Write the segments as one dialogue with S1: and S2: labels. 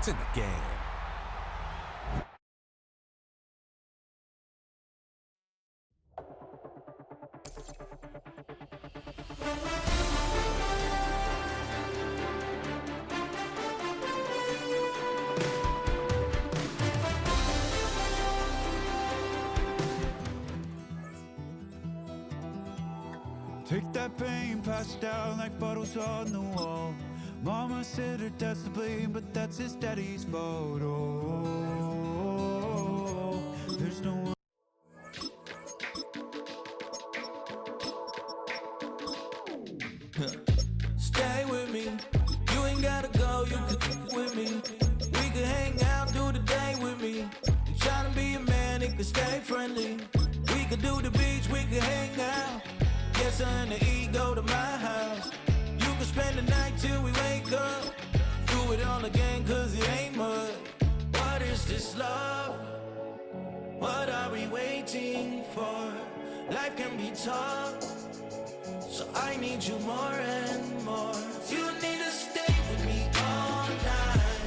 S1: It's in the game.
S2: Take that pain, pass it down like bottles on the wall. Mama said her dad's to blame, but that's his daddy's fault. Oh, there's no one.
S3: Stay with me. You ain't gotta go, you can with me. We could hang out, do the day with me. You tryna be a man, it could stay friendly. We could do the beach, we could hang out. Get something to eat, go to my house. You can spend the night till we wake up. Do it all again, cause it ain't mud. What is this love? What are we waiting for? Life can be tough, so I need you more and more. You need to stay with me all night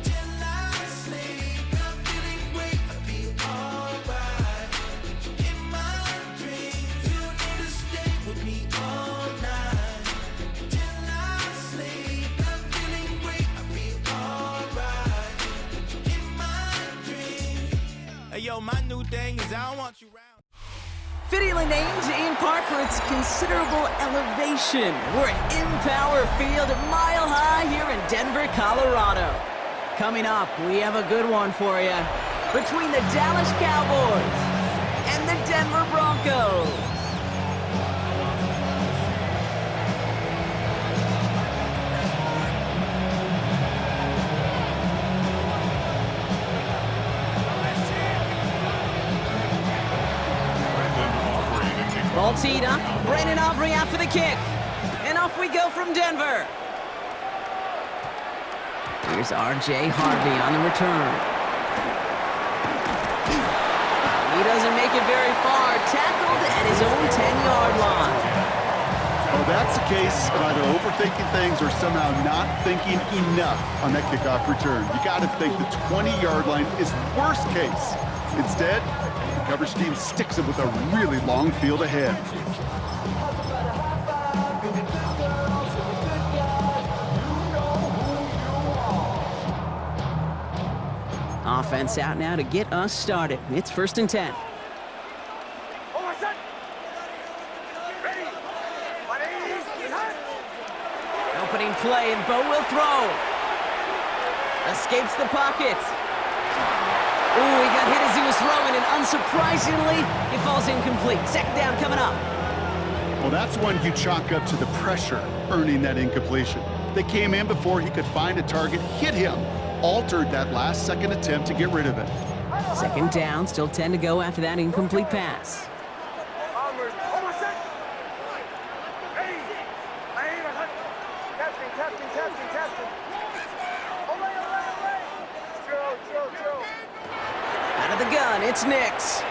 S3: till I sleep. I'm feeling great, I'll be alright. In my dreams, you need to stay with me all night till I sleep. I'm feeling great, I'll be alright. In my dreams. Hey yo, my new thing is I don't want you round.
S4: Fittingly named in part for its considerable elevation. We're in Power Field, mile high here in Denver, Colorado. Coming up, we have a good one for you. Between the Dallas Cowboys and the Denver Broncos. Ball teed up, Brandon Aubrey out for the kick. And off we go from Denver. Here's R.J. Harvey on the return. He doesn't make it very far, tackled at his own 10-yard line.
S5: Well, that's the case of either overthinking things or somehow not thinking enough on that kickoff return. You got to think the 20-yard line is worst case. Instead, the coverage team sticks it with a really long field ahead.
S4: Offense out now to get us started. It's 1st and 10. Opening play, and Bo will throw. Escapes the pocket. Ooh, he got hit as he was throwing, and unsurprisingly, it falls incomplete. 2nd down coming up.
S5: Well, that's one you chalk up to the pressure earning that incompletion. They came in before he could find a target, hit him, altered that last-second attempt to get rid of it.
S4: 2nd down, still 10 to go after that incomplete pass. Out of the gun, it's Nix.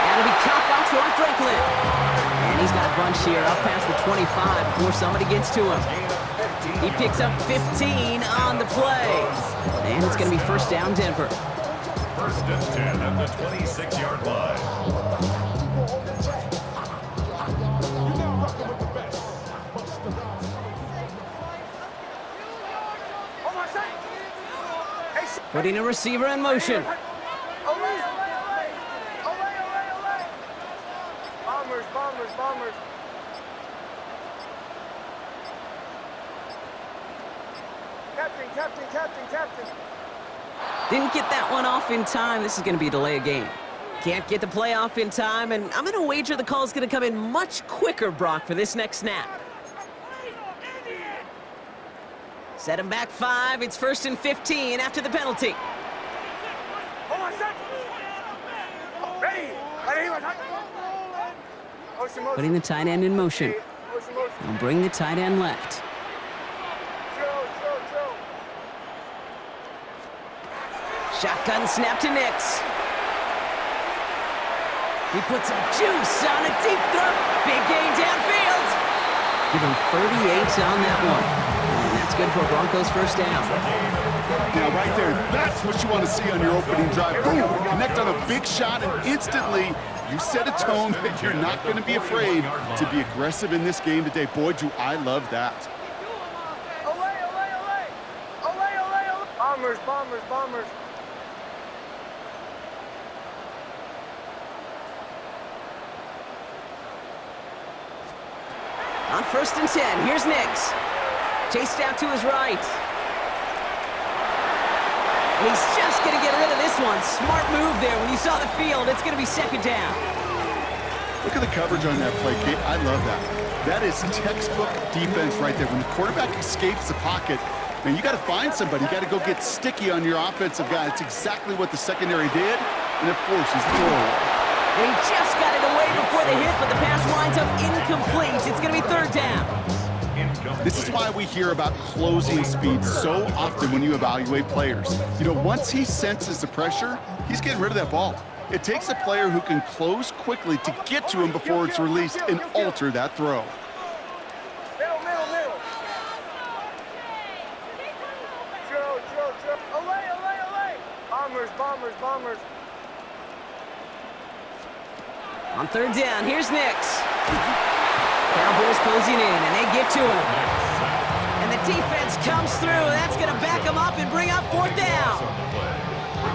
S4: That'll be caught by Troy Franklin. And he's got a bunch here up past the 25 before somebody gets to him. He picks up 15 on the play. And it's going to be 1st down, Denver.
S6: 1st and 10 at the 26-yard line.
S4: Putting a receiver in motion.
S7: Bombers. Captain.
S4: Didn't get that one off in time. This is going to be a delay of game. Can't get the play off in time, and I'm going to wager the call is going to come in much quicker, Brock, for this next snap. Set him back 5. It's 1st and 15 after the penalty. Putting the tight end in motion. They'll bring the tight end left. Shotgun snap to Nix. He puts some juice on a deep throw. Big gain downfield. Give him 38 on that one. And that's good for a Broncos first down.
S5: Now, right there, that's what you want to see on your opening drive. Boom! Connect on a big shot, and instantly you set a tone that you're not going to be afraid to be aggressive in this game today. Boy, do I love that.
S7: Bombers, bombers, bombers.
S4: On 1st and 10, here's Nix. Chased out to his right. And he's just going to get rid of this one. Smart move there. When you saw the field, it's going to be 2nd down.
S5: Look at the coverage on that play, Kate. I love that. That is textbook defense right there. When the quarterback escapes the pocket, man, you got to find somebody. You got to go get sticky on your offensive guy. It's exactly what the secondary did, and it forces throw.
S4: And he just got it away before the hit, but the pass winds up incomplete. It's going to be 3rd down.
S5: This is why we hear about closing speed so often when you evaluate players. You know, once he senses the pressure, he's getting rid of that ball. It takes a player who can close quickly to get to him before it's released and alter that throw.
S7: Middle, middle, middle. Joe. Olay. Bombers, bombers, bombers.
S4: On 3rd down, here's Nix. Cowboys closing in, and they get to him. And the defense comes through. That's going to back him up and bring up 4th down.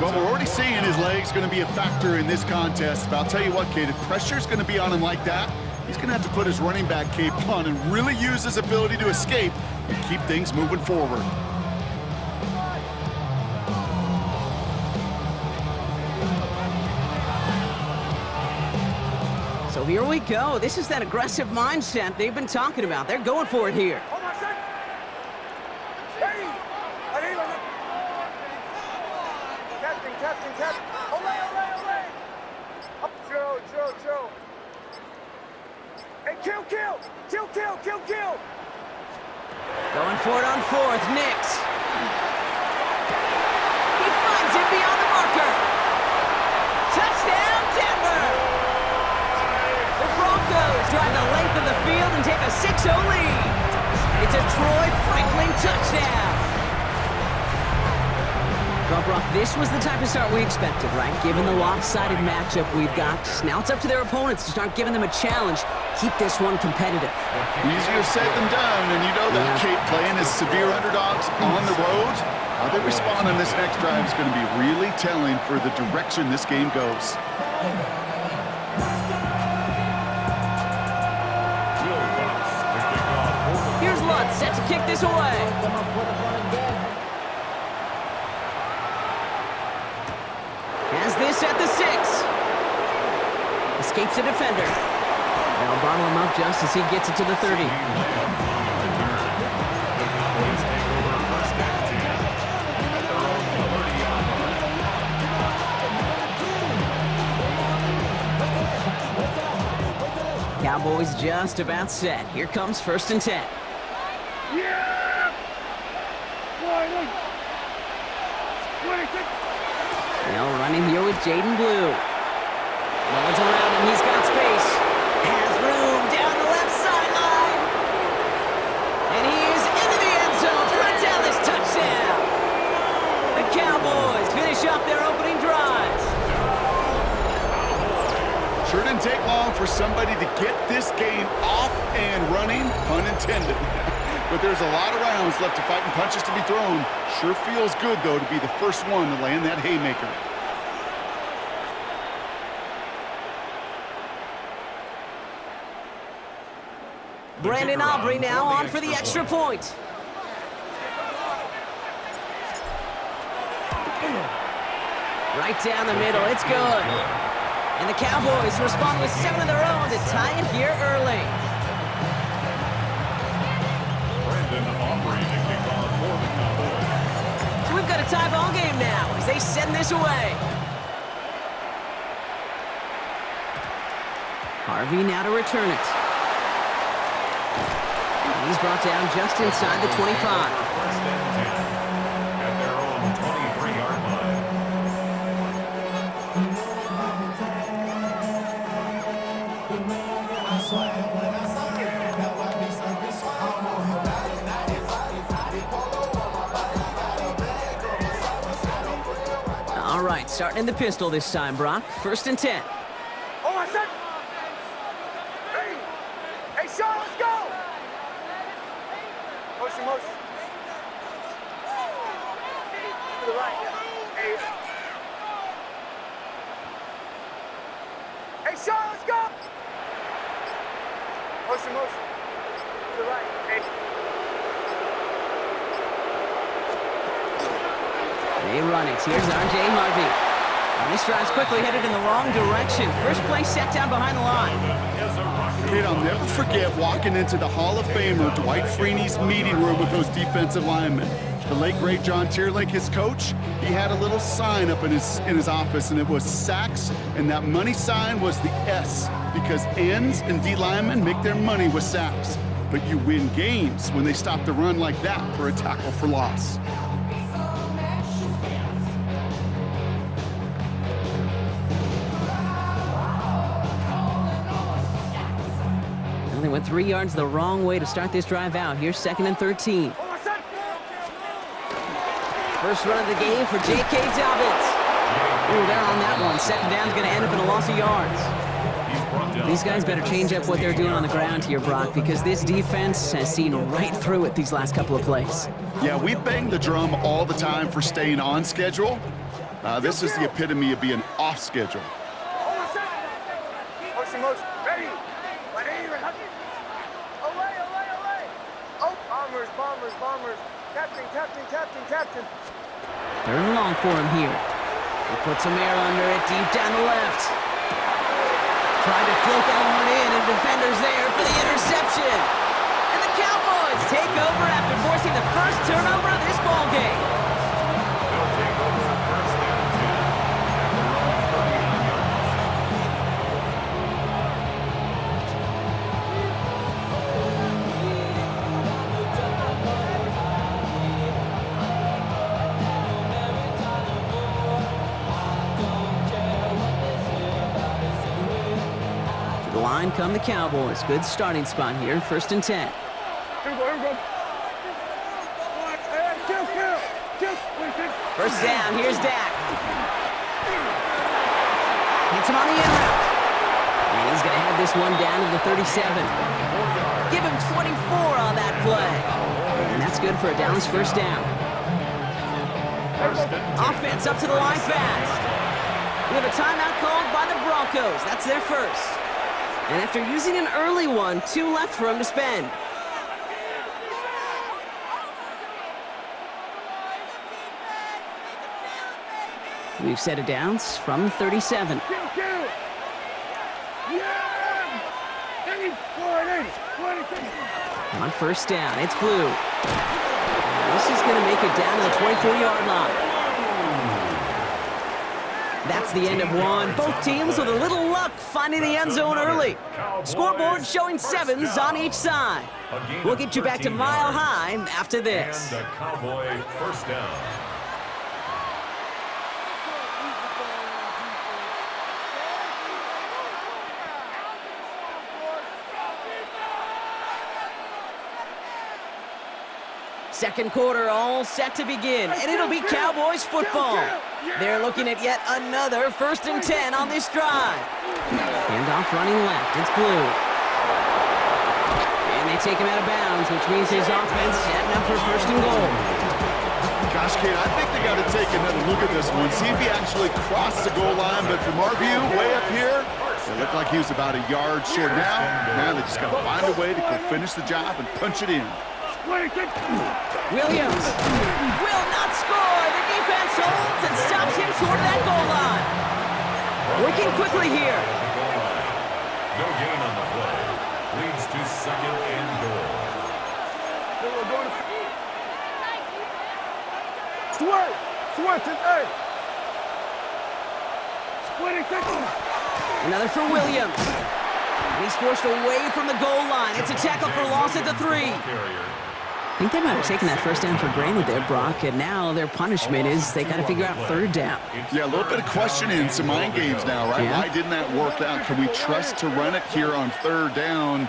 S5: Well, we're already seeing his legs going to be a factor in this contest. But I'll tell you what, Kate, if pressure's going to be on him like that, he's going to have to put his running back cape on and really use his ability to escape and keep things moving forward.
S4: So here we go. This is that aggressive mindset they've been talking about. They're going for it here.
S7: Hold on, sir. Hey! Captain. Olay. Joe. Hey, kill.
S4: Going for it on 4th, Nix. He finds it beyond the marker. Touchdown, Denver! The Broncos drive the length of the field and take a 6-0 lead. It's a Troy Franklin touchdown. Well, Brock, this was the type of start we expected, right? Given the lopsided matchup we've got, now it's up to their opponents to start giving them a challenge. Keep this one competitive.
S5: Easier said than done, and you know that, Kate, playing as severe underdogs on the road, how they respond on this next drive is going to be really telling for the direction this game goes.
S4: Here's Lutz set to kick this away. Has this at the 6. Escapes a defender. They'll bottle him up just as he gets it to the 30. Cowboys just about set. Here comes 1st and 10. They'll running here with Jaden Blue. No one's around him. He's got space. Has room down the left sideline. And he is into the end zone for a Dallas touchdown. The Cowboys finish off their opening drive.
S5: Sure didn't take long for somebody to get this game off and running, pun intended. But there's a lot of rounds left to fight and punches to be thrown. Sure feels good, though, to be the first one to land that haymaker.
S4: Brandon Aubrey now on for the extra point. Right down the middle, it's good. And the Cowboys respond with 7 of their own to tie it here early.
S6: Brandon Aubrey to kick off for the Cowboys.
S4: So we've got a tie ball game now as they send this away. Harvey now to return it. And he's brought down just inside the 25.
S6: First and 10 at their own 23-yard line.
S4: right, starting in the pistol this time, Brock. 1st and 10.
S7: Oh, my son. Hey. Hey, Sean, let's go. Motion, motion. To the right, yeah. Hey. Hey, Sean, let's go. Motion, motion. To the right. Hey.
S4: They run it. Here's R.J. Harvey. And this drive's quickly headed in the wrong direction. First play set down behind the line.
S5: Kid, I'll never forget walking into the Hall of Famer Dwight Freeney's meeting room with those defensive linemen. The late, great John Tierlink, his coach, he had a little sign up in his office, and it was sacks, and that money sign was the S, because ends and D linemen make their money with sacks. But you win games when they stop the run like that for a tackle for loss.
S4: They went 3 yards the wrong way to start this drive out. Here's 2nd and 13. First run of the game for J.K. Dobbins. Ooh, they're on that one. 2nd down's going to end up in a loss of yards. These guys better change up what they're doing on the ground here, Brock, because this defense has seen right through it these last couple of plays.
S5: Yeah, we bang the drum all the time for staying on schedule. This is the epitome of being off schedule.
S7: Motion, motion. Ready. Away, away, away. Oh, bombers, bombers, bombers. Captain, captain, captain, captain.
S4: 3rd and long for him here. He puts some air under it, deep down the left. Trying to float that one in, and defender's there for the interception. And the Cowboys take over after forcing the first turnover of this ball game.
S6: They'll take over 1st and 10 at their own 39-yard line.
S4: To the line come the Cowboys. Good starting spot here, 1st and 10.
S7: Here we go, here we go. Kill, kill, kill.
S4: First down, here's Dak. Hits him on the end route. And he's going to have this one down to the 37. Give him 24 on that play. And that's good for a Dallas 1st down. Offense up to the line fast. We have a timeout called by the Broncos. That's their first. And after using an early one, 2 left for him to spend. We've set it downs from 37.
S7: Kill, kill. Yeah. 80,
S4: On 1st down, it's Blue. And this is going to make it down to the 24-yard line. That's the end of one. Both teams with a little luck finding the end zone early. Scoreboard showing 7s on each side. We'll get you back to Mile High after this.
S6: And a Cowboy 1st down.
S4: Second quarter all set to begin, and it'll be Cowboys football. They're looking at yet another 1st and 10 on this drive. Handoff running left, it's Blue. And they take him out of bounds, which means his offense setting up for 1st and goal.
S5: Gosh, Kate, I think they got to take another look at this one, see if he actually crossed the goal line, but from our view, way up here, it looked like he was about a yard short. Now they just got to find a way to go finish the job and punch it in.
S4: Williams will not score. The defense holds and stops him short of that goal line. Working quickly here.
S6: No gain on the play. Leads to 2nd and goal.
S4: Another for Williams. And he's forced away from the goal line. It's a tackle for loss at the 3. I think they might have taken that 1st down for granted there, Brock, and now their punishment is they got to figure out 3rd down.
S5: Yeah, a little bit of questioning, some mind games now, right?
S4: Yeah.
S5: Why didn't that work out? Can we trust to run it here on 3rd down?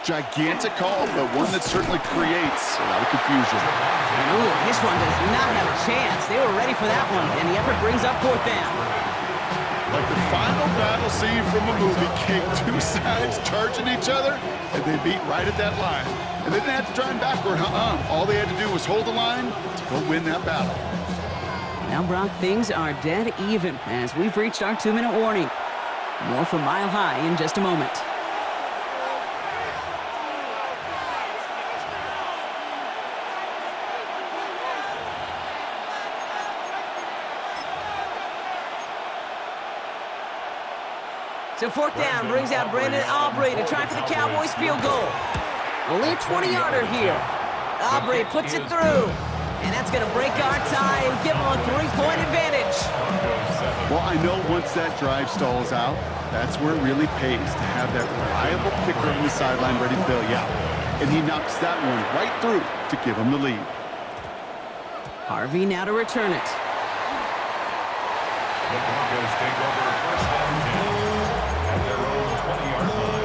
S5: Gigantic call, but one that certainly creates a lot of confusion.
S4: And ooh, this one does not have a chance. They were ready for that one, and the effort brings up fourth down.
S5: Like the final battle scene from a movie, came two sides charging each other, and they beat right at that line. And they didn't have to drive backward, All they had to do was hold the line to go win that battle.
S4: Now, Brock, things are dead even as we've reached our 2-minute warning. More from Mile High in just a moment. So fourth down brings out Brandon Aubrey to try for the Cowboys field goal. Only a 20-yarder here. Aubrey puts it through. And that's going to break our tie and give them a 3-point advantage.
S5: Well, I know once that drive stalls out, that's where it really pays to have that reliable kicker on the sideline ready to bail you out. And he knocks that one right through to give him the lead.
S4: Harvey now to return it.
S6: The Broncos take over first down 10 at their own 20-yard line.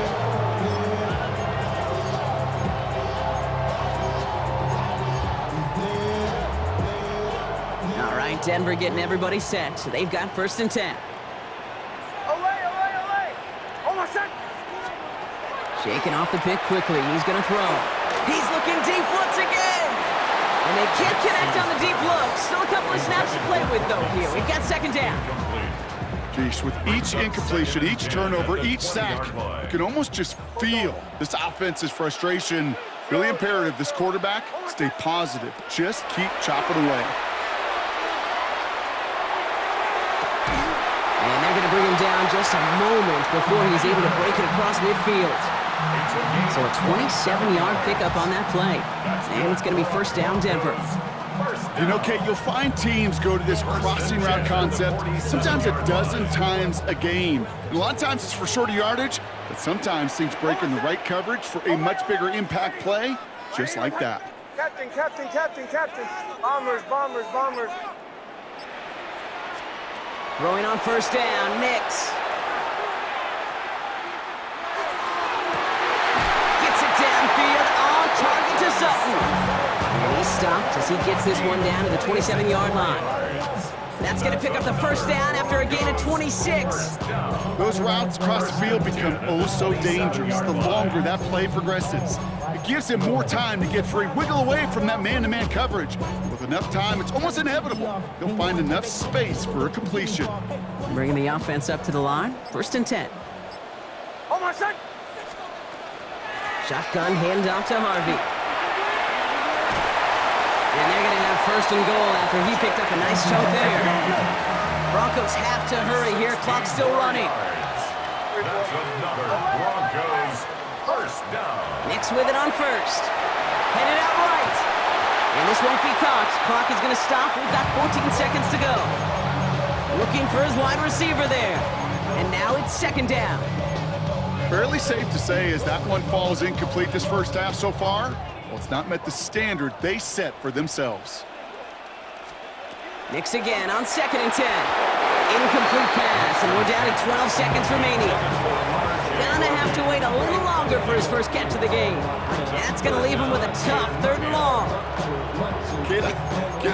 S4: All right, Denver getting everybody set. So they've got first and 10. Shaking off the pick quickly. He's going to throw. He's looking deep once again. And they can't connect on the deep look. Still a couple of snaps to play with, though, here. We've got second down.
S5: Geez, with each incompletion, each turnover, each sack, you can almost just feel this offense's frustration. Really imperative, this quarterback, stay positive. Just keep chopping away.
S4: And they're going to bring him down just a moment before he's able to break it across midfield. So a 27-yard pickup on that play. And it's going to be first down, Denver.
S5: You know, Kate, you'll find teams go to this crossing route concept sometimes a dozen times a game. And a lot of times it's for shorter yardage, but sometimes things break in the right coverage for a much bigger impact play, just like that.
S7: Captain, captain, captain, captain. Bombers, bombers, bombers.
S4: Throwing on first down, Nix. Gets it downfield, on target to Sutton. And he's stopped as he gets this one down to the 27-yard line. That's going to pick up the first down after a gain of 26.
S5: Those routes across the field become oh so dangerous the longer that play progresses. It gives him more time to get free, wiggle away from that man-to-man coverage. With enough time, it's almost inevitable. He'll find enough space for a completion.
S4: Bringing the offense up to the line, first and 10.
S7: Oh, my son.
S4: Shotgun handoff to Harvey. And they're going to have first and goal after he picked up a nice chunk there. Broncos have to hurry here. Clock's still running.
S6: That's another Broncos first down.
S4: Nix with it on first. Headed out right. And this won't be caught. Clock is going to stop. We've got 14 seconds to go. Looking for his wide receiver there. And now it's second down.
S5: Fairly safe to say as that one falls incomplete this first half so far, well, it's not met the standard they set for themselves.
S4: Nix again on second and 10. Incomplete pass, and we're down to 12 seconds remaining. Gonna have to wait a little longer for his first catch of the game. That's gonna leave him with a tough third and long.
S5: Kid,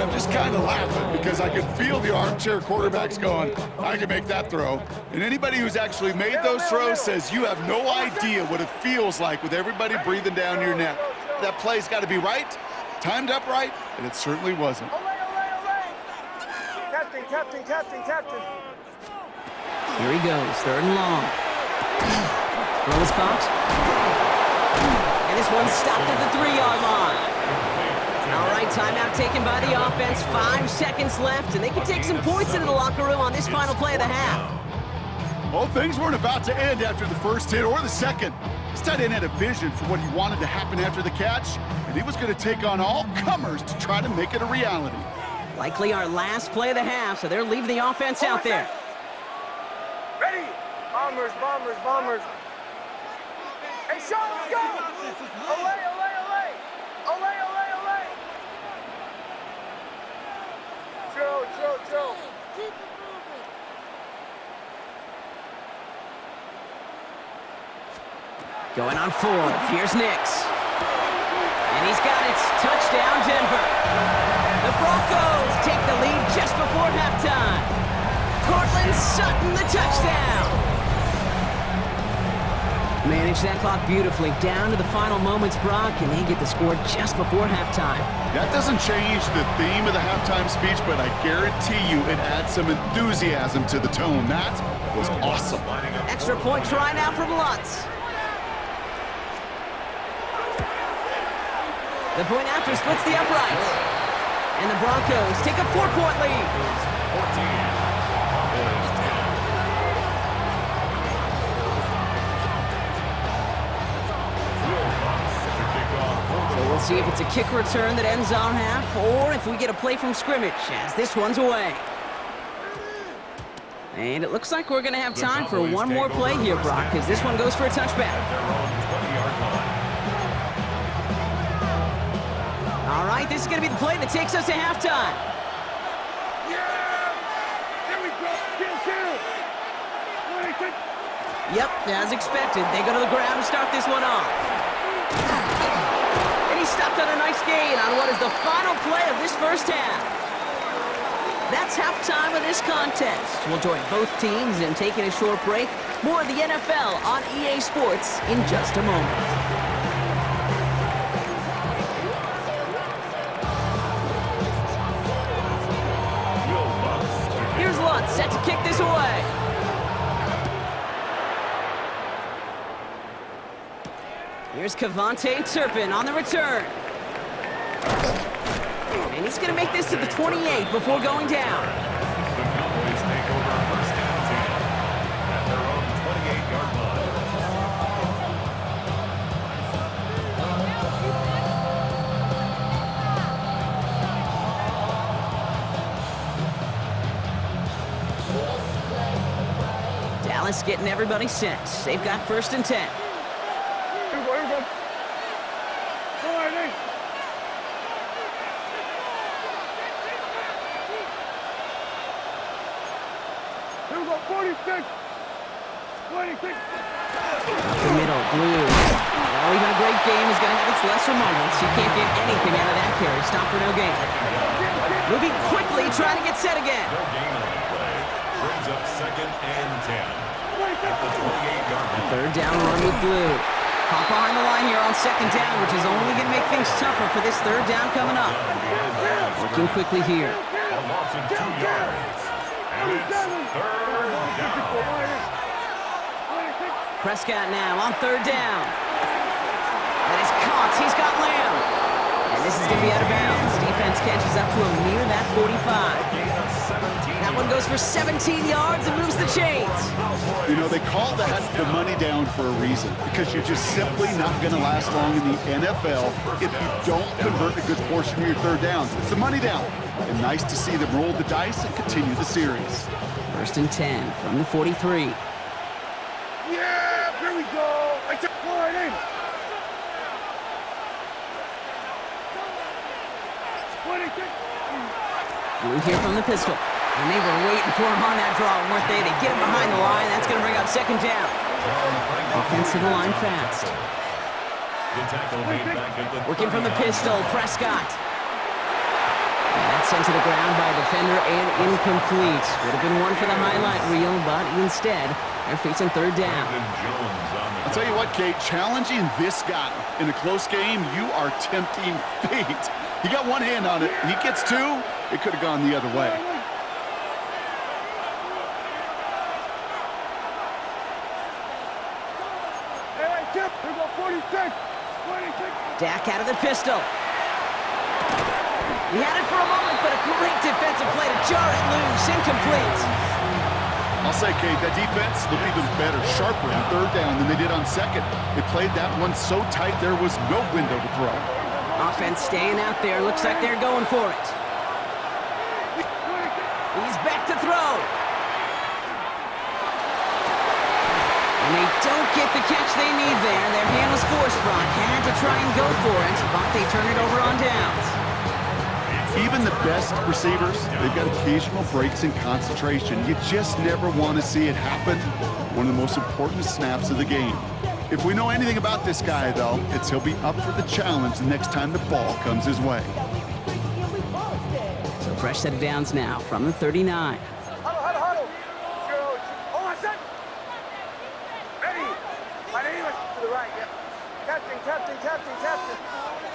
S5: I'm just kind of laughing because I can feel the armchair quarterbacks going, I can make that throw. And anybody who's actually made those throws says you have no idea what it feels like with everybody breathing down your neck. That play's got to be right, timed up right, and it certainly wasn't.
S7: Captain, captain, captain, captain.
S4: Here he goes, third and long. Throw is caught. And this one's stopped at the 3-yard line. All right, timeout taken by the offense. 5 seconds left, and they can take some points into the locker room on this final play of the half.
S5: Well, things weren't about to end after the first hit or the second. This tight end had a vision for what he wanted to happen after the catch, and he was going to take on all comers to try to make it a reality.
S4: Likely our last play of the half, so they're leaving the offense out there.
S7: Ready? Bombers, bombers, bombers. Hey, Sean, let's go! Olay, olay, olay! Olay, olay, olay! Joe.
S4: Going on fourth. Here's Nix. And he's got it. Touchdown, Denver. The Broncos take the lead just before halftime. Cortland Sutton, the touchdown. Manage that clock beautifully. Down to the final moments, Brock, and they get the score just before halftime.
S5: That doesn't change the theme of the halftime speech, but I guarantee you it adds some enthusiasm to the tone. That was awesome.
S4: Extra point try now from Lutz. The point after splits the uprights. And the Broncos take a 4-point lead.
S6: 14.
S4: So we'll see if it's a kick return that ends on half, or if we get a play from scrimmage, as this one's away. And it looks like we're going to have time for one more play here, Brock, because this one goes for a touchback. All right, this is going to be the play that takes us to halftime.
S7: Here we go.
S4: Yep, as expected, they go to the ground to start this one off. And he stopped on a nice gain on what is the final play of this first half. That's halftime of this contest. We'll join both teams in taking a short break. More of the NFL on EA Sports in just a moment. Here's Lutz, set to kick this away. Here's Kevontae Turpin on the return. And he's going to make this to the 28 before going down.
S6: The Cowboys take over first and 10 at their own 28-yard line.
S4: Dallas getting everybody set. They've got first and 10.
S7: Here we go. All right, Nate. Here we go, 46. 26.
S4: Up the middle, Blue. Well, even a great game is going to have its lesser moments. You can't get anything out of that carry. Stop for no gain. Moving quickly, trying to get set again.
S6: No gain on the play. Brings up second and 10 at the 28-yard line.
S4: Third down run with Blue. Hop behind the line here on second down, which is only going to make things tougher for this third down coming up. Working quickly here.
S6: A loss of 2 yards. And it's third down.
S4: Prescott now on third down. That is caught. He's got Lamb. And this is going to be out of bounds. Defense catches up to him near that 45. That one goes for 17 yards and moves the chains.
S5: You know, they call that the money down for a reason, because you're just simply not going to last long in the NFL if you don't convert a good portion of your third downs. It's the money down. And nice to see them roll the dice and continue the series.
S4: First and 10 from the 43.
S7: Yeah, here we go. I took one in. 26.
S4: Blue here from the pistol. And they were waiting for him on that draw, weren't they? They get him behind the line. That's going to bring up second down. Offense to the line fast.
S6: The tackle made back at the
S4: Working from the pistol, Prescott. And that's sent to the ground by a defender and incomplete. Would have been one for the highlight reel, but instead, they're facing third down.
S5: I'll tell you what, Kate, challenging this guy in a close game, you are tempting fate. He got one hand on it. He gets two, it could have gone the other way.
S7: Hey, Chip, here we go, 46. 26.
S4: Dak out of the pistol. He had it for a moment, but a great defensive play to jar it loose. Incomplete.
S5: I'll say, Kate, that defense looked even better, sharper on third down than they did on second. They played that one so tight there was no window to throw.
S4: Offense staying out there. Looks like they're going for it. He's back to throw. And they don't get the catch they need there. Their hand was forced, Brock. Had to try and go for it, but they turn it over on downs.
S5: Even the best receivers, they've got occasional breaks in concentration. You just never want to see it happen. one of the most important snaps of the game. If we know anything about this guy, though, it's he'll be up for the challenge the next time the ball comes his way.
S4: So fresh set of downs now from the 39.
S7: Huddle. Zero. Hold on, set. Ready. My name is to the right, yep. Captain.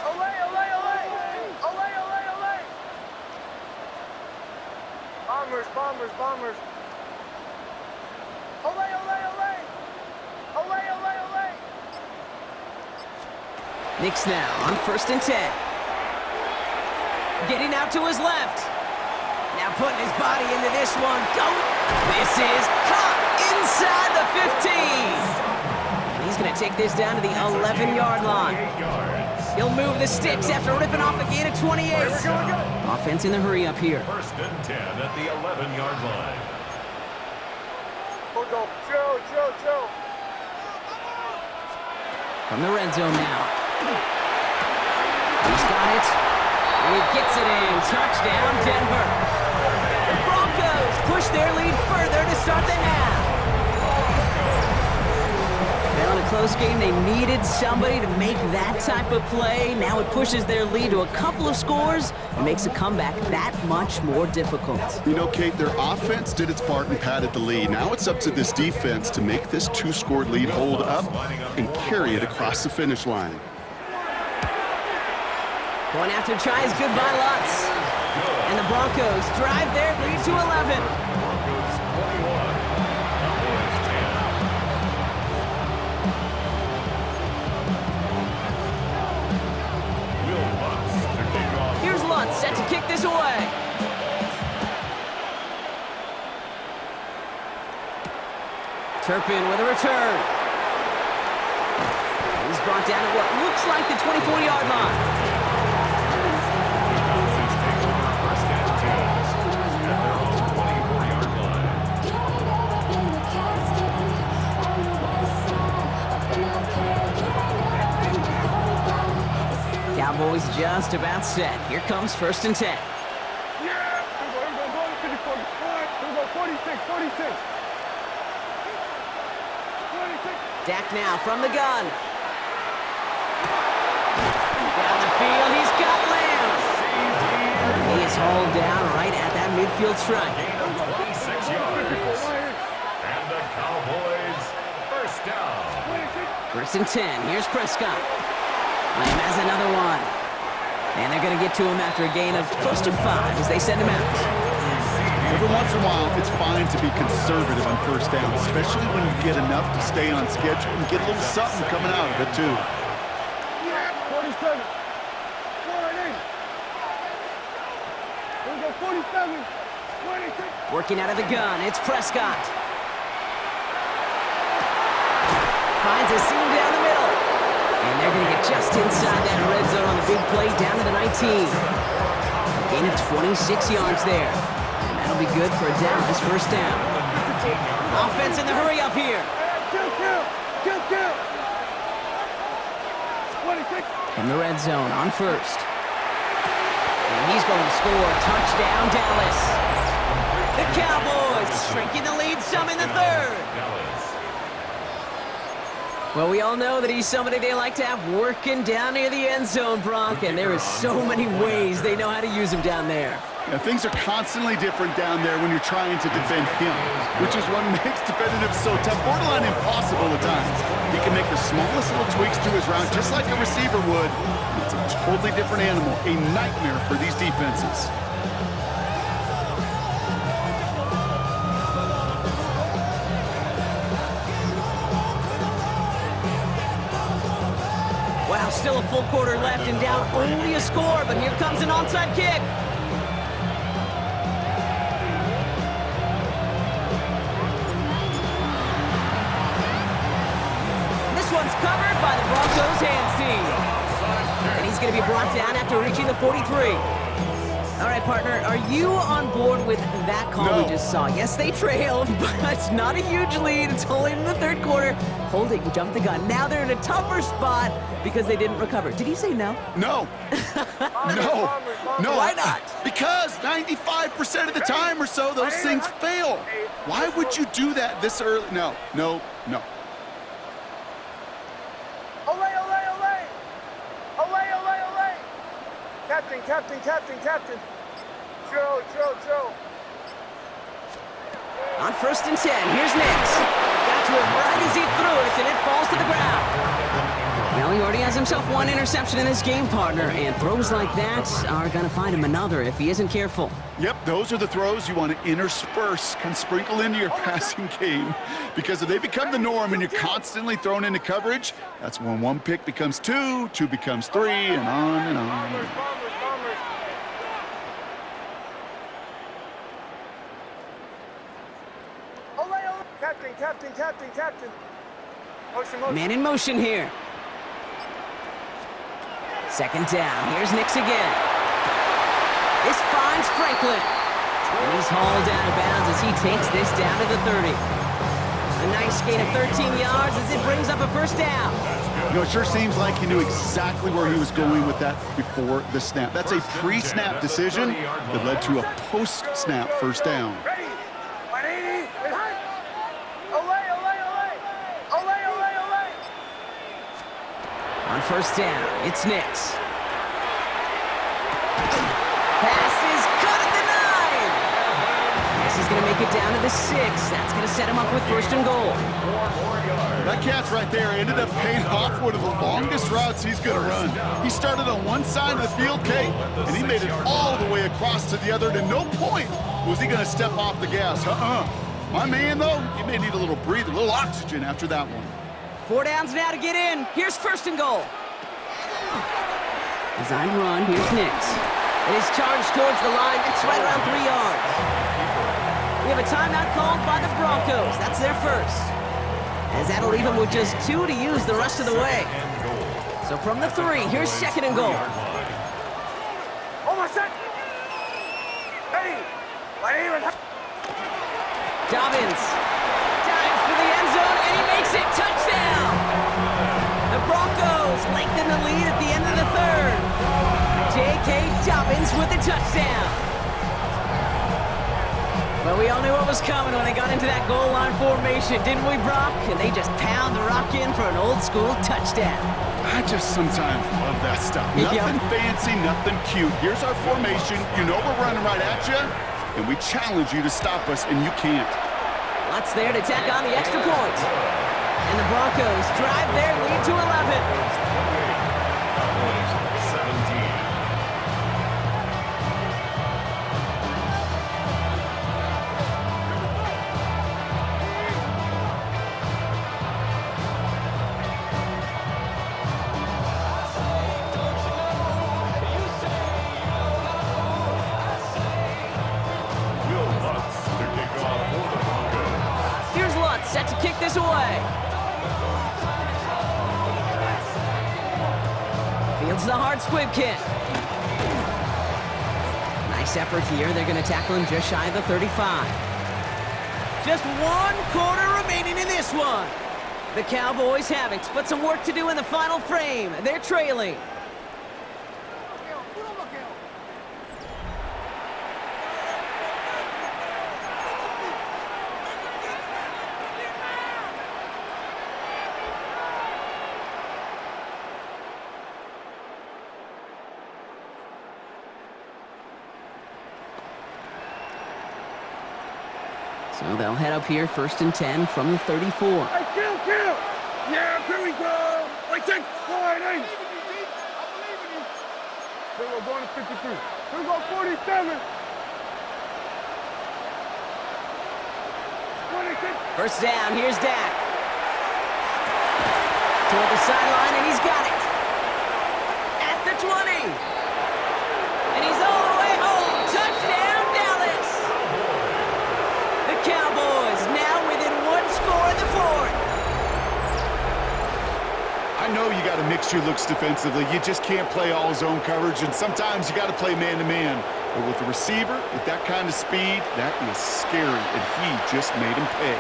S7: Olay. Bombers. Olay.
S4: Knicks now on 1st and 10. Getting out to his left. Now putting his body into this one. Go! This is caught inside the 15. And he's going to take this down to the 11-yard line. He'll move the sticks after ripping off a gain of 28. Offense in the hurry up here.
S6: 1st and 10 at the 11-yard line.
S7: Go. Joe.
S4: From the red zone now. He's got it. And he gets it in. Touchdown, Denver. The Broncos push their lead further to start the half. Well, in a close game, they needed somebody to make that type of play. Now it pushes their lead to a couple of scores and makes a comeback that much more difficult.
S5: You know, Kate, their offense did its part and padded the lead. Now it's up to this defense to make this 2-score lead hold up and carry it across the finish line.
S4: Going after tries good by Lutz. And the Broncos drive their lead to 11.
S6: Broncos 21, Cowboys 10. Will Lutz to kick off.
S4: Here's Lutz set to kick this away. Turpin with a return. He's brought down at what looks like the 24-yard line. Cowboys just about set. Here comes 1st and 10.
S7: Yeah! Here we go. 46.
S4: Dak now from the gun. Down the field, he's got Lamb. He is hauled down right at that midfield stripe.
S6: Gain of 26 yards. And the Cowboys first down.
S4: 1st and 10. Here's Prescott. Lamb has another one. And they're going to get to him after a gain of close to 5 as they send him out.
S5: Every once in a while, it's fine to be conservative on 1st down, especially when you get enough to stay on schedule and get a little something coming out of it, too.
S7: 47. 47. 26.
S4: Working out of the gun, it's Prescott. Finds a seam down the middle. And they're going to get just inside that red zone on the big play down to the 19. A gain of 26 yards there. And that'll be good for a Dallas 1st down. Offense in the hurry up here.
S7: Kill. 26.
S4: From the red zone on 1st. And he's going to score. Touchdown, Dallas. The Cowboys shrinking the lead some in the 3rd. Well, we all know that he's somebody they like to have working down near the end zone, Bronk, and there is so many ways they know how to use him down there.
S5: Yeah, things are constantly different down there when you're trying to defend him, which is what makes defending him so tough, borderline impossible at times. He can make the smallest little tweaks to his route just like a receiver would. It's a totally different animal, a nightmare for these defenses.
S4: Wow, still a full quarter left and down only a score, but here comes an onside kick. This one's covered by the Broncos hands team. And he's going to be brought down after reaching the 43. All right, partner, are you on board with that call we just saw? Yes, they trailed, but it's not a huge lead. It's only in the 3rd quarter. Holding, jumped the gun. Now they're in a tougher spot because they didn't recover. Did he say no?
S5: No. No. No.
S4: Why not?
S5: Because 95% of the time or so, those things fail. Why would you do that this early? No, no, no.
S7: Olay, olay, olay! Olay, olay, olay! Captain, captain, captain, captain. Joe, Joe, Joe.
S4: On 1st and 10, here's Nix. Got to him right as he threw it, and it falls to the ground. Well, he already has himself one interception in his game, partner, and throws like that are going to find him another if he isn't careful.
S5: Yep, those are the throws you want to intersperse, kind of sprinkle into your passing game. Because if they become the norm and you're constantly thrown into coverage, that's when one pick becomes two, two becomes three, and on and on.
S7: Bombers, bombers, bombers. Olay, olay! Captain, captain, captain, captain. Motion, motion.
S4: Man in motion here. 2nd down. Here's Nix again. This finds Franklin. And he's hauled out of bounds as he takes this down to the 30. A nice gain of 13 yards as it brings up a 1st down.
S5: You know, it sure seems like he knew exactly where he was going with that before the snap. That's a pre-snap decision that led to a post-snap 1st down.
S7: Ready? 180. Behind. Olay, olay, olay. Olay, olay, olay.
S4: On 1st down, it's Nix. Pass is cut at the 9. This is going to make it down to the 6. That's going to set him up with 1st and goal.
S5: That catch right there ended up paying off one of the longest routes he's going to run. He started on one side of the field, Kate, and he made it all the way across to the other, and at no point was he going to step off the gas. My man, though, he may need a little breather, a little oxygen after that one.
S4: 4 downs now to get in. Here's 1st and goal. Designed run. Here's Nix. It is charged towards the line. That's right around 3 yards. We have a timeout called by the Broncos. That's their first. As that'll leave him with just 2 to use the rest of the way. So from the 3, here's 2nd and goal.
S7: Almost set. Ready? 180.
S4: Dobbins dives for the end zone, and he makes it. Touchdown! The Broncos lengthen the lead at the end of the 3rd. J.K. Dobbins with the touchdown. Well, we all knew what was coming when they got into that goal line formation, didn't we, Brock? And they just pound the rock in for an old-school touchdown.
S5: I just sometimes love that stuff.
S4: Yep.
S5: Nothing fancy, nothing cute. Here's our formation. You know we're running right at you, and we challenge you to stop us, and you can't.
S4: Lutz there to tack on the extra point. And the Broncos drive their lead to 11.
S6: 17.
S4: Set to kick this away. Fields the hard squib kick. Nice effort here. They're going to tackle him just shy of the 35. Just 1 quarter remaining in this one. The Cowboys have it, but some work to do in the final frame. They're trailing. So they'll head up here, 1st and 10 from the 34.
S7: Hey, kill! Yeah, here we go! Like, take 180! Here we go, going to 53. Here we go, 47! 26!
S4: 1st down, here's Dak. Toward the sideline, and he's got it. At the 20. And he's all the way home. Touchdown, Dallas! The Cowboys now within 1 score in the 4th.
S5: I know you got to mix your looks defensively. You just can't play all zone coverage, and sometimes you got to play man-to-man. But with the receiver, with that kind of speed, that is scary, and he just made him pay.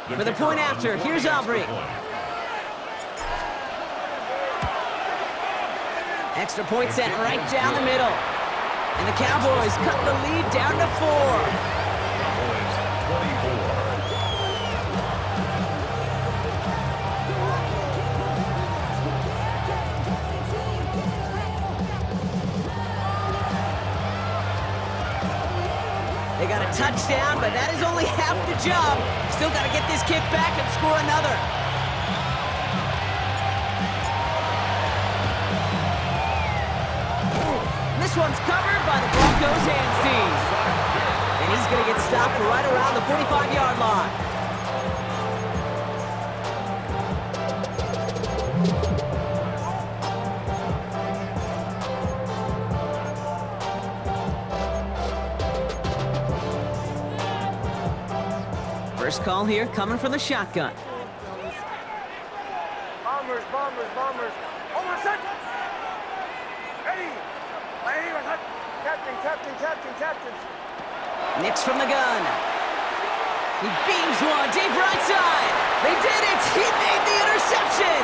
S4: For the point after, here's Aubrey. Extra point sent right down the middle. And the Cowboys cut the lead down to 4.
S6: Cowboys 24.
S4: They got a touchdown, but that is only half the job. Still got to get this kick back and score another. This one's covered by the Broncos hands team. And he's going to get stopped right around the 45-yard line. First call here coming from the shotgun.
S7: Bombers, bombers, bombers. Hold on a sec. Ready. My name is Captain.
S4: Nix from the gun. He beams one deep right side. They did it. He made the interception.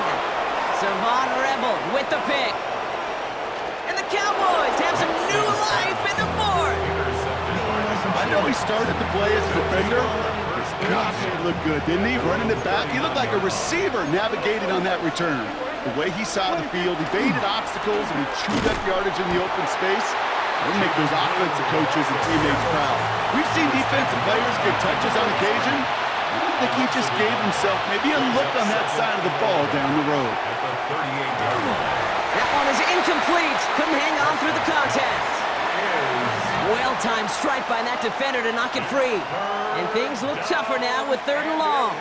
S4: Savon Rebel with the pick. And the Cowboys have some new life in the fourth.
S5: I know he started to play as a defender. Gosh, he looked good, didn't he? Running it back. He looked like a receiver navigating on that return. The way he saw the field, he baited obstacles, and he chewed up yardage in the open space. It'll make those offensive coaches and teammates proud. We've seen defensive players get touches on occasion. I think he just gave himself maybe a look on that side of the ball down the road.
S6: At the 38-yard line.
S4: That one is incomplete. Couldn't hang on through the contact. Well-timed strike by that defender to knock it free. And things look tougher now with 3rd and long.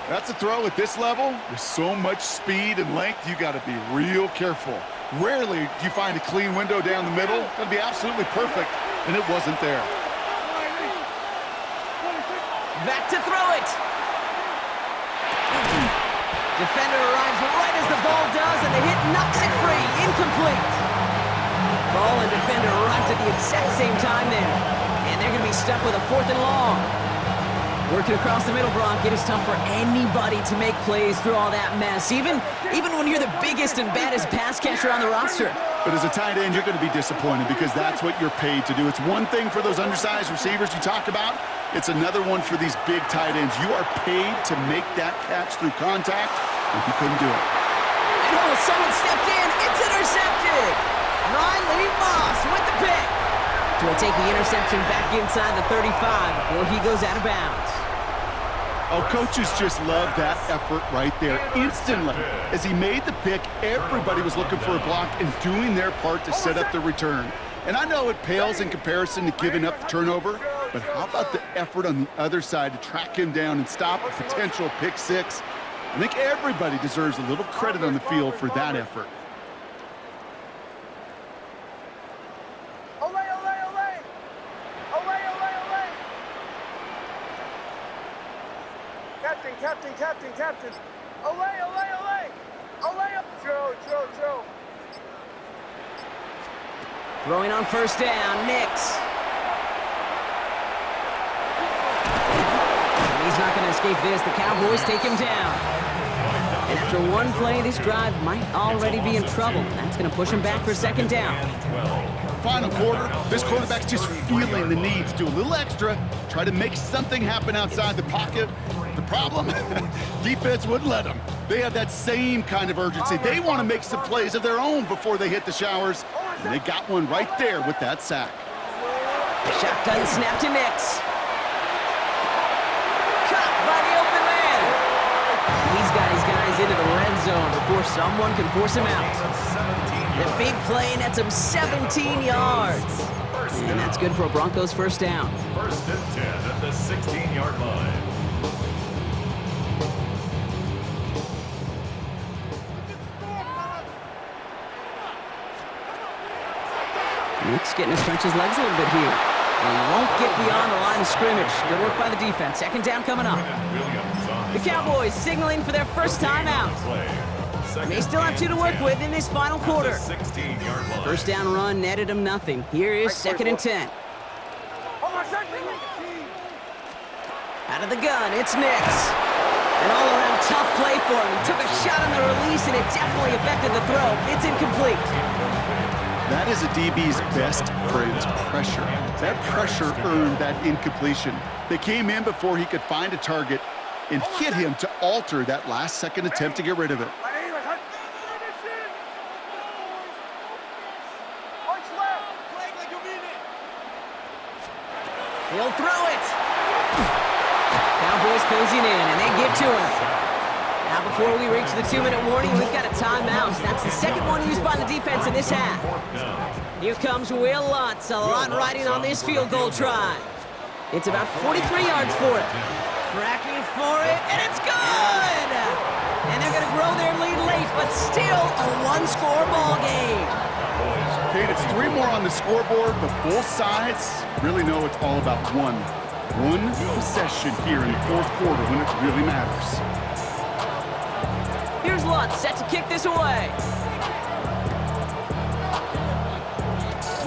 S5: That's a throw at this level. With so much speed and length, you got to be real careful. Rarely do you find a clean window down the middle. That'd be absolutely perfect, and it wasn't there.
S4: Back to throw it. Defender arrives right as the ball does, and the hit knocks it free. Incomplete. Ball and defender arrived at the exact same time there. And they're going to be stuck with a 4th and long. Working across the middle, Brock, it is tough for anybody to make plays through all that mess, even when you're the biggest and baddest pass catcher on the roster.
S5: But as a tight end, you're going to be disappointed because that's what you're paid to do. It's one thing for those undersized receivers you talk about. It's another one for these big tight ends. You are paid to make that catch through contact, and he couldn't do it.
S4: And oh, someone stepped in. It's intercepted. Riley Moss with the pick. Will take the interception back inside the 35 before he goes out of bounds.
S5: Oh, coaches just love that effort right there. Instantly, as he made the pick, everybody was looking for a block and doing their part to set up the return. And I know it pales in comparison to giving up the turnover, but how about the effort on the other side to track him down and stop a potential pick six? I think everybody deserves a little credit on the field for that effort.
S7: Captain. Olay. Joe.
S4: Throwing on 1st down, Nix. And he's not going to escape this. The Cowboys take him down. And after one play, this drive might already be in trouble. That's going to push him back for 2nd down.
S5: Final quarter, this quarterback's just feeling the need to do a little extra, try to make something happen outside the pocket. The problem? Defense wouldn't let them. They have that same kind of urgency. They want to make some plays of their own before they hit the showers, and they got one right there with that sack.
S4: Shotgun snap to Nix. Caught by the open man. He's got his guys into the red zone before someone can force him out. The big play nets him 17 yards. And that's good for a Broncos 1st down.
S6: 1st and 10 at the 16-yard line.
S4: Nick's getting to stretch his legs a little bit here. And he won't get beyond the line of scrimmage. Good work by the defense. 2nd down coming up. The Cowboys signaling for their first time out. They still have 2 to work with in this final quarter. 1st down run netted him nothing. Here is 2nd and 10. Out of the gun, it's Nix. An all-around tough play for him. He took a shot on the release, and it definitely affected the throw. It's incomplete.
S5: That is a DB's best friend's pressure. That pressure earned that incompletion. They came in before he could find a target and hit him to alter that last-second attempt to get rid of it.
S4: He'll throw it. Cowboys closing in, and they give to him. Now, before we reach the 2-minute warning, we've got a timeout. That's the second one used by the defense in this half. Here comes Will Lutz, a lot riding on this field goal try. It's about 43 yards for it. Tracking for it, and it's good! And they're going to grow their lead late, but still a one-score ball game.
S5: Kate, it's 3 more on the scoreboard, but both sides really know it's all about one possession here in the fourth quarter when it really matters.
S4: Here's Lutz, set to kick this away.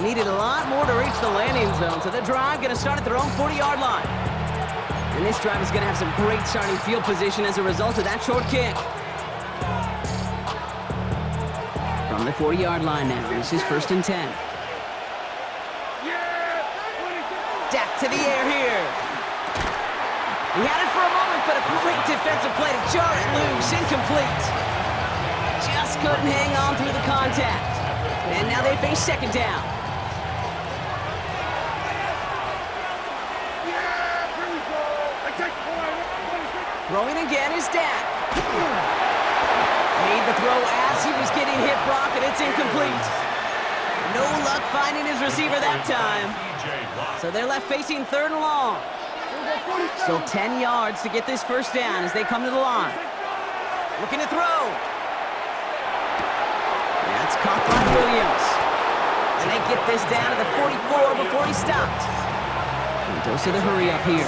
S4: Needed a lot more to reach the landing zone, so the drive going to start at their own 40-yard line. And this drive is going to have some great starting field position as a result of that short kick. From the 40-yard line now, this is 1st and 10. Dak to the air here. He had it for a moment, but a great defensive play to jar it loose. Incomplete. Just couldn't hang on through the contact. And now they face 2nd down. Throwing again is Dak. Made the throw as he was getting hit, Brock, and it's incomplete. No luck finding his receiver that time. So they're left facing 3rd and long. Still 10 yards to get this first down as they come to the line. Looking to throw. That's caught by Williams. And they get this down to the 44 before he stopped. And dose of the hurry up here.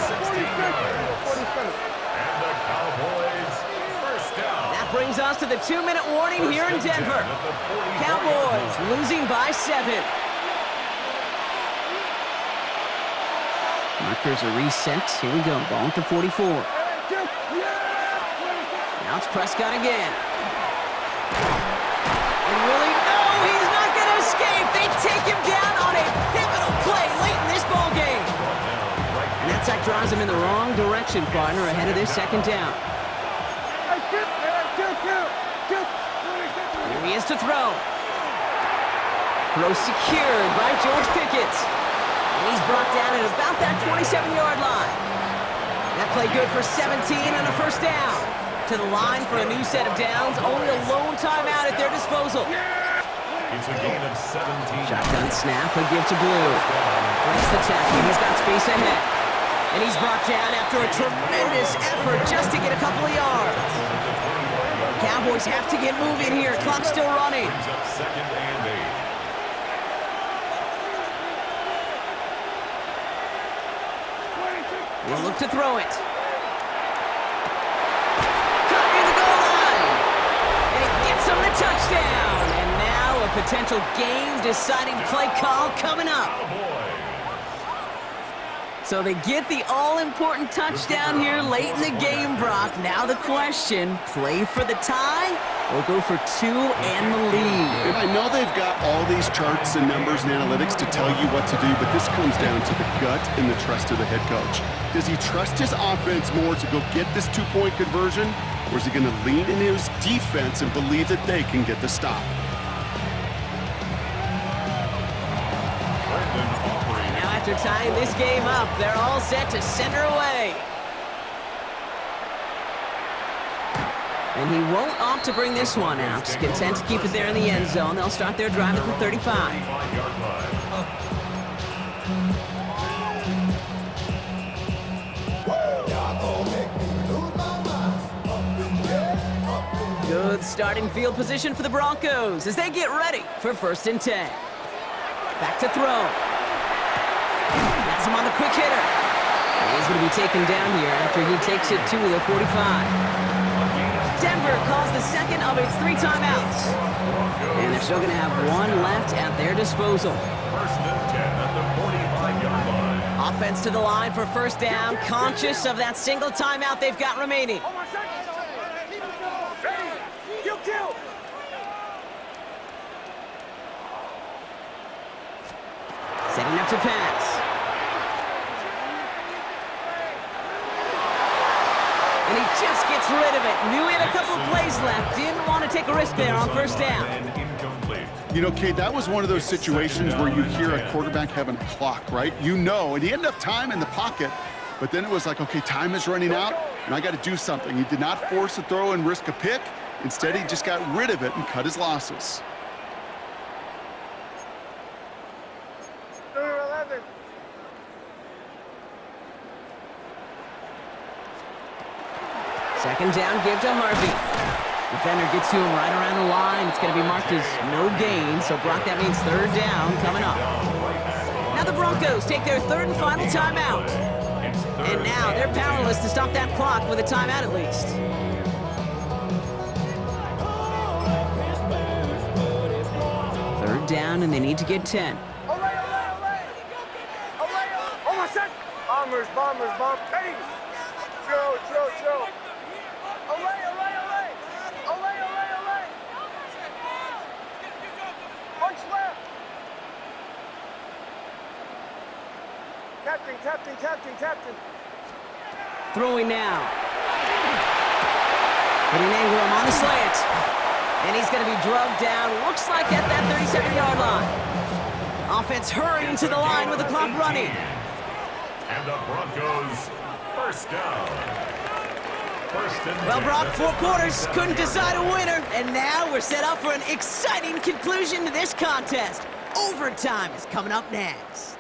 S4: That brings us to the 2-minute warning here in Denver. Cowboys losing by 7. Markers are reset. Here we go. Ball at the 44. Now it's Prescott again. And really, no, he's not going to escape. They take him down on a pivotal play late in this ball game. And that sack drives him in the wrong direction, partner, ahead of this 2nd down. Here he is to throw. Throw secured by George Pickett. And he's brought down at about that 27-yard line. That play good for 17 and a 1st down. To the line for a new set of downs. Only a lone timeout at their disposal.
S6: It's a gain of 17.
S4: Shotgun snap, a give to Blue. Breaks the tackle, he's got space ahead. And he's brought down after a tremendous effort just to get a couple of yards. Cowboys have to get moving here. Clock's still running.
S6: 2nd and 8.
S4: He'll look to throw it. Cut near the goal line. And it gets him the touchdown. And now a potential game-deciding play call coming up. So they get the all-important touchdown here late in the game, Brock. Now the question, play for the tie or go for 2 and the lead?
S5: And I know they've got all these charts and numbers and analytics to tell you what to do, but this comes down to the gut and the trust of the head coach. Does he trust his offense more to go get this 2-point conversion, or is he going to lean into his defense and believe that they can get the stop?
S4: After tying this game up, they're all set to send her away. And he won't opt to bring this one out. Content to keep it there in the end zone. They'll start their drive at the 35. Good starting field position for the Broncos as they get ready for 1st and 10. Back to throw. Has him on the quick hitter. He's going to be taken down here after he takes it to the 45. Denver calls the 2nd of its 3 timeouts. And they're still going to have 1 left at their disposal.
S6: 1st and 10 at the 45-yard line.
S4: Offense to the line for first down, conscious of that single timeout they've got remaining.
S7: Ready. Kill.
S4: Setting up to pass. And he just gets rid of it. Knew he had a couple of plays left. Didn't want to take a risk there on first down.
S6: Incomplete.
S5: You know, Kate, that was one of those situations where you hear a quarterback having a clock, right? You know, and he had enough time in the pocket, but then it was like, okay, time is running out, and I got to do something. He did not force a throw and risk a pick. Instead, he just got rid of it and cut his losses.
S7: Number 11.
S4: Second down, give to Harvey. Defender gets to him right around the line. It's going to be marked as no gain, so Brock, that means third down coming up. Now the Broncos take their third and final timeout. And now they're powerless to stop that clock with a timeout at least. Third down, and they need to get 10.
S7: Olay. Oh, my son. Bombers. Ready. Throw. Olay. Punch left. Captain.
S4: Throwing now. Putting Ingram on the slant. And he's going to be drugged down, looks like at that 37-yard line. Offense hurrying to the line with the clock running.
S6: And the Broncos, first down.
S4: Well, Brock, 4 quarters, couldn't decide a winner, and now we're set up for an exciting conclusion to this contest. Overtime is coming up next.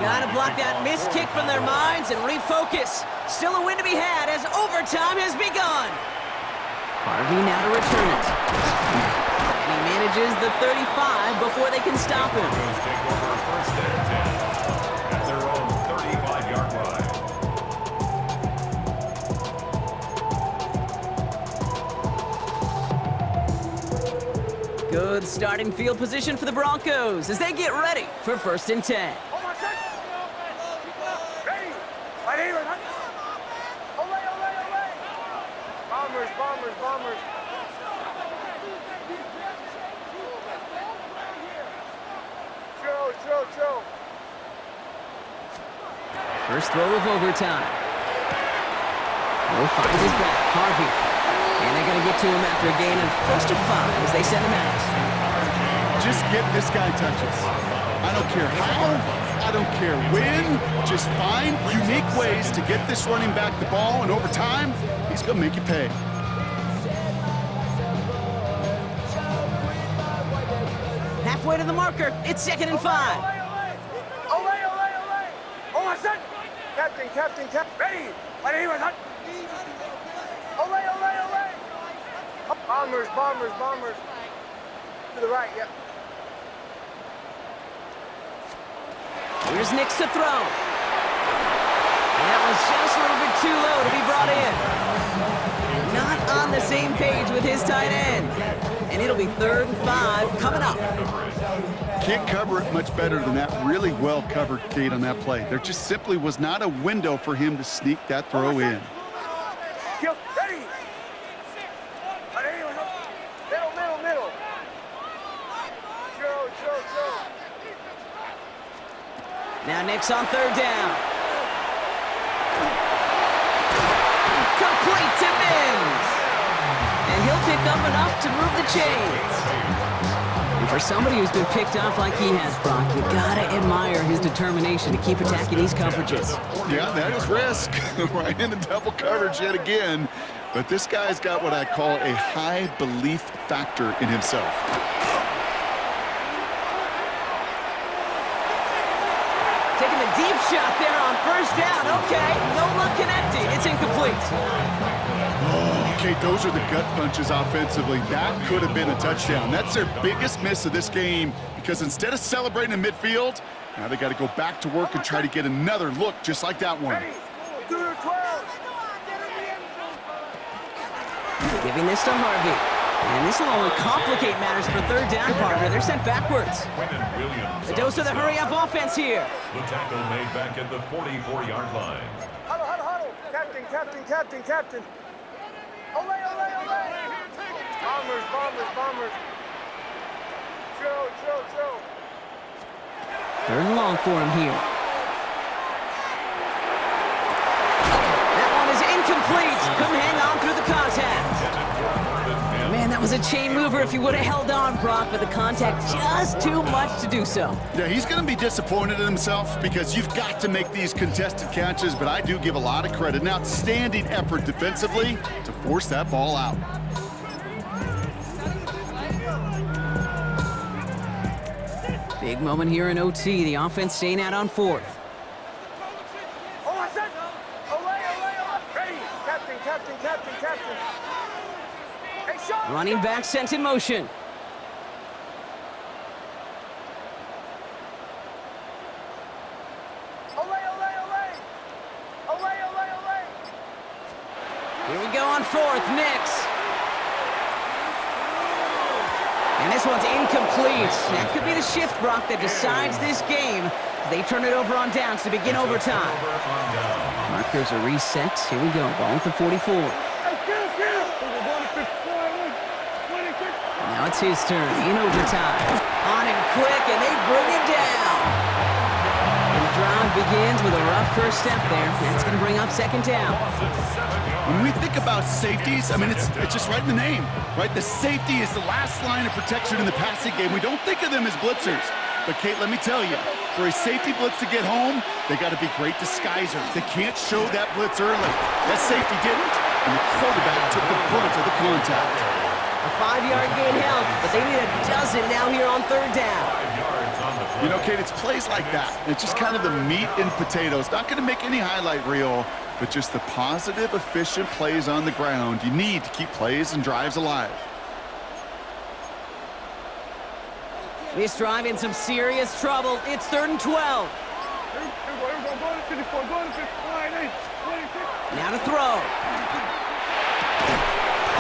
S4: Gotta block that missed kick from their minds and refocus. Still a win to be had as overtime has begun. Harvey now to return it. And he manages the 35 before they can stop him.
S6: Take over first and 10 at their own 35-yard line.
S4: Good starting field position for the Broncos as they get ready for first and 10.
S7: Oh, my son. Ready. My name is... Olay. Bombers. Throw.
S4: First throw of overtime. Will finds his back, Harvey. And they're going to get to him after a gain of close to 5 as they send him out.
S5: Just get this guy touches. I don't care how, I don't care when. Just find unique ways to get this running back the ball, and over time, he's going to make you pay.
S4: Halfway to the marker, it's 2nd and 5.
S7: Olay. Oh, my son. Captain. Ready. My name is... Olay. Bombers. To the right, yep.
S4: Here's Nix to throw. And that was just a little bit too low to be brought in. Not on the same page with his tight end. And it'll be 3rd and 5 coming up.
S5: Can't cover it much better than that. Really well covered, Kate, on that play. There just simply was not a window for him to sneak that throw in.
S7: Kill. Ready. Middle. Throw.
S4: Now Nix on 3rd down. Complete to Mims. And he'll pick up enough to move the chains. And for somebody who's been picked off like he has, Brock, you gotta admire his determination to keep attacking these coverages.
S5: Yeah, that is risk. Right into double coverage yet again. But this guy's got what I call a high belief factor in himself.
S4: Taking the deep shot there on 1st down. Okay, no luck connecting. It's incomplete.
S5: Oh, okay, those are the gut punches offensively. That could have been a touchdown. That's their biggest miss of this game because instead of celebrating in midfield, Now they got to go back to work and try to get another look just like that one.
S7: Ready? Do your 12.
S4: Giving this to Harvey. And this will only complicate matters for third down, partner. They're sent backwards.
S6: Quentin Williams.
S4: A dose of the hurry-up offense here.
S6: The tackle made back at the 44-yard line.
S7: Huddle, huddle, huddle. Captain, captain, captain, captain. Olay, olay, olay. Bombers, bombers, bombers. Chill, chill, chill.
S4: Third and long for him here. That one is incomplete. Couldn't hang on through the contact. Man, that was a chain mover if he would have held on, Brock, but the contact just too much to do so.
S5: Yeah, he's going to be disappointed in himself because you've got to make these contested catches, but I do give a lot of credit. An outstanding effort defensively to force that ball out.
S4: Big moment here in OT. The offense staying out on fourth.
S7: Oh, I said, olay, olay, olay. Ready? Captain, captain, captain, captain. Hey, Sean.
S4: Running back sent in motion.
S7: Olay, olay, olay. Olay, olay, olay.
S4: Here we go on fourth. Nix. And this one's incomplete. That could be the shift, Brock, that decides this game. They turn it over on downs to begin overtime. Markers are reset. Here we go. Ball at the 44. Now it's his turn in overtime. On him quick, and they bring him down. And the drive begins with a rough first step there. That's going to bring up second down.
S5: When we think about safeties, I mean, it's just right in the name, right? The safety is the last line of protection in the passing game. We don't think of them as blitzers. But, Kate, let me tell you, for a safety blitz to get home, they got to be great disguisers. They can't show that blitz early. That safety didn't, and the quarterback took the brunt of the contact.
S4: A 5-yard gain helped, but they need a dozen now here on third down.
S5: You know, Kate, it's plays like that. It's just kind of the meat and potatoes. Not going to make any highlight reel, but just the positive, efficient plays on the ground. You need to keep plays and drives alive.
S4: This drive in some serious trouble. It's third and 12. Now to throw.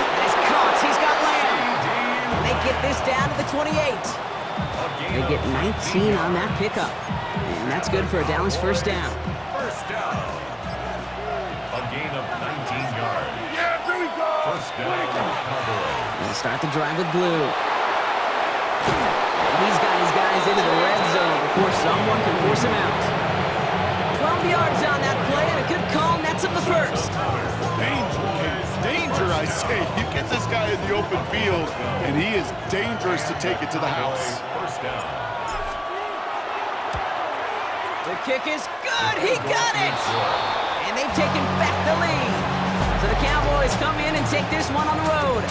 S4: That is caught. He's got Lamb. And they get this down to the 28. They get 19 on that pickup. And that's good for a Dallas first down.
S6: First down. A gain of 19 yards.
S7: Yeah, there we go.
S6: First down, Cowboys.
S4: They'll start the drive with Blue. And he's got his guys into the red zone before someone can force him out. 12 yards on that play, and a good call nets him the first.
S5: Danger, Kate. Danger, I say. You get this guy in the open field, and he is dangerous to take it to the house.
S6: First down.
S4: The kick is good. He got it. And they've taken back the lead. So the Cowboys come in and take this one on the road.